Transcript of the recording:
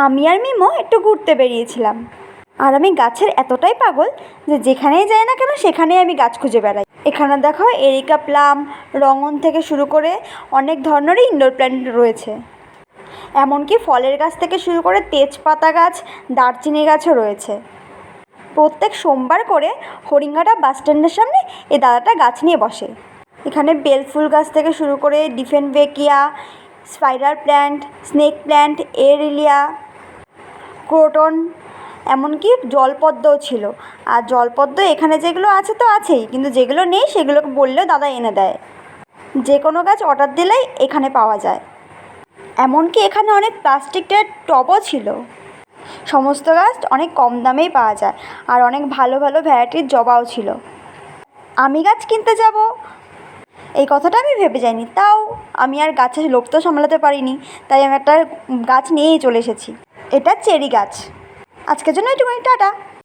আমি আর মিমো একটু ঘুরতে বেরিয়েছিলাম। আর আমি গাছের এতটাই পাগল যে যেখানেই যাই না কেন সেখানেই আমি গাছ খুঁজে বেড়াই। এখানে দেখো এরিকা প্লাম, রঙন থেকে শুরু করে অনেক ধরনেরই ইনডোর প্ল্যান্ট রয়েছে। এমনকি ফলের গাছ থেকে শুরু করে তেজপাতা গাছ, দারচিনি গাছও রয়েছে। প্রত্যেক সোমবার করে হরিঙ্গাটা বাস স্ট্যান্ডের সামনে এই দাদাটা গাছ নিয়ে বসে। এখানে বেলফুল গাছ থেকে শুরু করে dieffenbachia, spider plant, snake plant, aralia, croton, এমনকি জলপদ্মও ছিল। আর জলপদ্ম এখানে যেগুলো আছে তো আছেই, কিন্তু যেগুলো নেই সেগুলোকে বললেও দাদা এনে দেয়। যে কোনো গাছ অর্ডার দিলেই এখানে পাওয়া যায়। এমনকি এখানে অনেক প্লাস্টিকের টবও ছিল। সমস্ত গাছ অনেক কম দামেই পাওয়া যায়। আর অনেক ভালো ভালো ভ্যারাইটির জবাও ছিল। আমি গাছ কিনতে যাব এই কথাটা আমি ভেবে যাইনি, তাও আমি আর গাছের লোভ তো সামলাতে পারিনি, তাই আমি একটা গাছ নিয়েই চলে এসেছি। এটা চেরি গাছ। আজকের জন্য এটুকুই, টাটা।